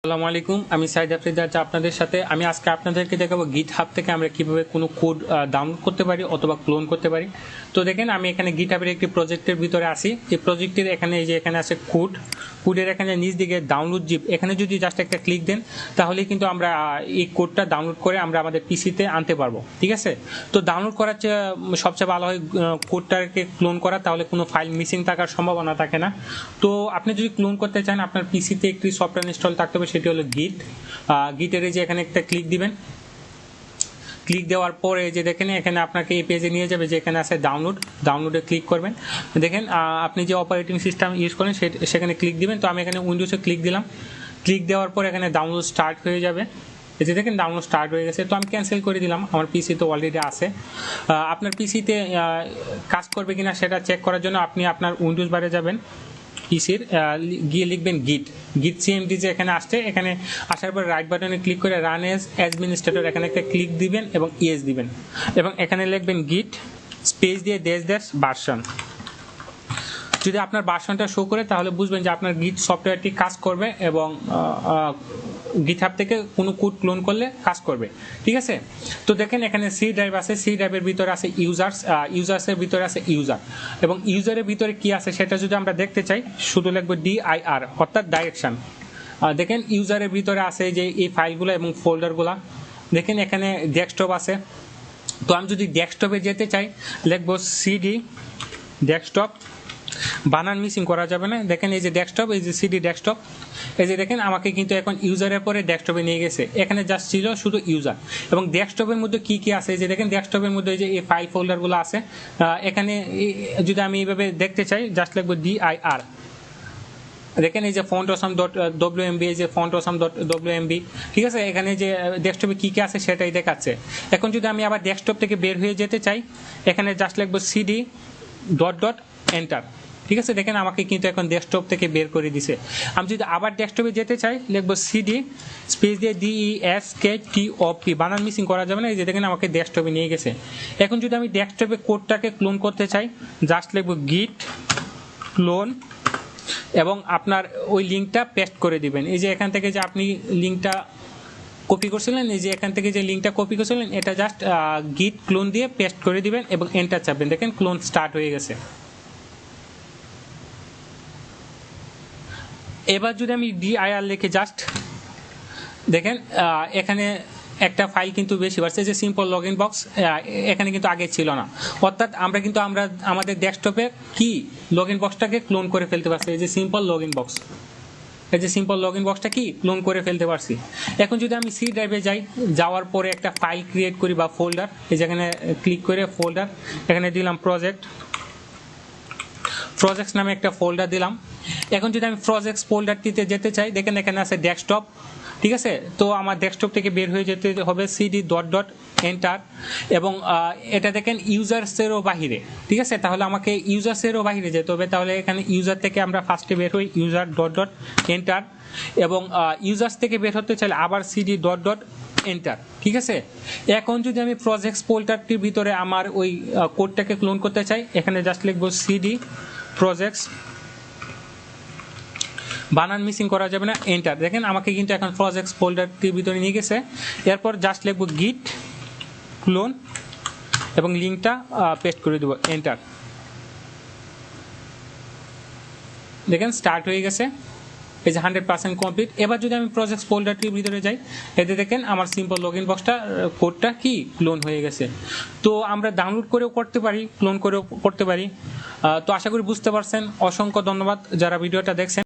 আসসালামু আলাইকুম, আমি সাইদ আফ্রিদি আছি আপনাদের সাথে। আমি আজকে আপনাদেরকে দেখাবো গিটহাব থেকে আমরা কিভাবে কোনো কোড ডাউনলোড করতে পারি অথবা ক্লোন করতে পারি। তো দেখেন আমি এখানে গিটহাবের একটি প্রজেক্টের ভিতরে আছি। এই প্রজেক্টের এখানে এই যে এখানে আছে কোডের এখানে নিচ দিকে ডাউনলোড জিপ, এখানে যদি জাস্ট একটা ক্লিক দেন তাহলে কিন্তু আমরা এই কোডটা ডাউনলোড করে আমরা আমাদের পিসিতে আনতে পারবো। ঠিক আছে, তো ডাউনলোড করার চেয়ে সবচেয়ে ভালো হয় কোডটাকে ক্লোন করা, তাহলে কোনো ফাইল মিসিং থাকার সম্ভাবনা থাকে না। তো আপনি যদি ক্লোন করতে চান আপনার পিসিতে একটি সফটওয়্যার ইনস্টল থাকতে হবে, সেটি হলো গিটের যে এখানে একটা ক্লিক দিবেন। ক্লিক দেওয়ার পরে যে দেখেন এখানে আপনাকে এই পেজে নিয়ে যাবে, যে এখানে আছে ডাউনলোডে ক্লিক করবেন। দেখেন আপনি যে অপারেটিং সিস্টেম ইউজ করেন সেখানে ক্লিক দিবেন। তো আমি এখানে উইন্ডোজে ক্লিক দিলাম। ক্লিক দেওয়ার পর এখানে ডাউনলোড স্টার্ট হয়ে যাবে। এই যে দেখেন ডাউনলোড স্টার্ট হয়ে গেছে। তো আমি ক্যান্সেল করে দিলাম, আমার পিসি তো অলরেডি আছে। আপনার পিসিতে কাজ করবে কিনা সেটা চেক করার জন্য আপনি আপনার উইন্ডোজ বারে যাবেন, পিসির গিয়ে লিখবেন গিট সিএমডি যে এখানে আসছে, এখানে আসার পর রাইট বাটনে ক্লিক করে রান এজ অ্যাডমিনিস্ট্রেটর এখানে একটা ক্লিক দিবেন এবং ইয়েস দিবেন এবং এখানে লিখবেন গিট স্পেস দিয়ে ভার্সন। যদি আপনার ভার্সনটা শো করে তাহলে বুঝবেন যে আপনার গিট সফটওয়্যারটি কাজ করবে এবং গিটহাব থেকে কোনো কোড ক্লোন করলে কাজ করবে। ঠিক আছে, তো দেখেন এখানে সি ড্রাইভ আছে, সি ড্রাইভের ভিতরে আছে ইউজার্সের ভিতরে আছে ইউজার, এবং ইউজারের ভিতরে কি আছে সেটা যদি আমরা দেখতে চাই শুধু লিখবো DIR অর্থাৎ ডাইরেকশন। দেখেন ইউজারের ভিতরে আছে যে এই ফাইলগুলো এবং ফোল্ডারগুলো। দেখেন এখানে ডেস্কটপ আছে, তো আমি যদি ডেস্কটপে যেতে চাই লিখবো CD ডেস্কটপ, বানান মিসিং করা যাবে না। দেখেন এই যে ডেস্কটপ, এই যে CD ডেস্কটপ, এই যে দেখেন আমাকে কিন্তু এখন ইউজারের পরে ডেস্কটপে নিয়ে গেছে। এখানে জাস্ট ছিল শুধু ইউজার, এবং ডেস্কটপের মধ্যে কি কি আছে, এই যে দেখেন ডেস্কটপের মধ্যে এই যে এই ফাইল ফোল্ডারগুলো আছে। এখানে যদি আমি এইভাবে দেখতে চাই জাস্ট লিখবো DIR। দেখেন এই যে font_awesome.wmb, এই যে font_awesome.wmb। ঠিক আছে, এখানে যে ডেস্কটপে কি কি আছে সেটাই দেখাচ্ছে। এখন যদি আমি আবার ডেস্কটপ থেকে বের হয়ে যেতে চাই এখানে জাস্ট লিখবো CD এন্টার। ঠিক আছে, দেখেন আমাকে কিন্তু এখন ডেস্কটপ থেকে বের করে দিছে। আমি যদি আবার ডেস্কটপে যেতে চাই লিখবো CD স্পেস দিয়ে DESKTOP, বানান মিসিং করা যাবে না। এই যে দেখেন আমাকে ডেস্কটপে নিয়ে গেছে। এখন যদি আমি ডেস্কটপে কোডটাকে ক্লোন করতে চাই জাস্ট লিখবো গিট ক্লোন এবং আপনার ওই লিঙ্কটা পেস্ট করে দিবেন। এই যে এখান থেকে যে আপনি লিঙ্কটা কপি করছিলেন, এই যে এখান থেকে যে লিঙ্কটা কপি করছিলেন এটা জাস্ট গিট ক্লোন দিয়ে পেস্ট করে দিবেন এবং এন্টার চাপবেন। দেখেন ক্লোন স্টার্ট হয়ে গেছে। এবার যদি আমি DIR লিখে জাস্ট দেখেন এখানে একটা ফাইল কিন্তু বেশি বাড়ছে, যে সিম্পল লগ ইন বক্স, এখানে কিন্তু আগে ছিল না। অর্থাৎ আমরা আমাদের ডেস্কটপে কি লগ ইন বক্সটাকে ক্লোন করে ফেলতে পারছি। এই যে সিম্পল লগ ইন বক্স, এই যে সিম্পল লগ ইন বক্সটা কি ক্লোন করে ফেলতে পারছি। এখন যদি আমি সি ড্রাইভে যাওয়ার পরে একটা ফাইল ক্রিয়েট করি বা ফোল্ডার, এই যেখানে ক্লিক করে ফোল্ডার, এখানে দিলাম প্রজেক্টস নামে একটা ফোল্ডার দিলাম। এখন যদি আমি প্রজেক্টস ফোল্ডারটিতে যেতে চাই দেখেন এখানে আছে ডেস্কটপ। ঠিক আছে, তো আমার ডেস্কটপ থেকে বের হয়ে যেতে হবে CD এন্টার, এবং এটা দেখেন ইউজার্সেরও বাহিরে। ঠিক আছে, তাহলে আমাকে ইউজার্সেরও বাহিরে যেতে হবে। তাহলে এখানে ইউজার থেকে আমরা ফার্স্টে বের হই ইউজার এন্টার, এবং ইউজার্স থেকে বের হতে চাইলে আবার CD এন্টার। ঠিক আছে, এখন যদি আমি প্রজেক্টস ফোল্ডারটির ভিতরে আমার ওই কোডটাকে ক্লোন করতে চাই এখানে জাস্ট লিখবো CD প্রজেক্টস, বানান মিসিং করা যাবে না, এন্টার। দেখেন আমাকে কিন্তু এখন প্রজেক্টস ফোল্ডারটির ভিতরে নিয়ে গেছে। এরপর জাস্ট লিখবো গিট ক্লোন এবং লিঙ্কটা পেস্ট করে দেবো, এন্টার। দেখেন স্টার্ট হয়ে গেছে, এই যে 100% কমপ্লিট। এবার যদি আমি প্রজেক্টস ফোল্ডারটির ভিতরে যাই এতে দেখেন আমার সিম্পল লগ ইন বক্সটা কোডটা কি ক্লোন হয়ে গেছে। তো আমরা ডাউনলোড করেও করতে পারি, ক্লোন করেও করতে পারি। তো আশা করি বুঝতে পারছেন। অসংখ্য ধন্যবাদ যারা ভিডিওটা দেখছেন।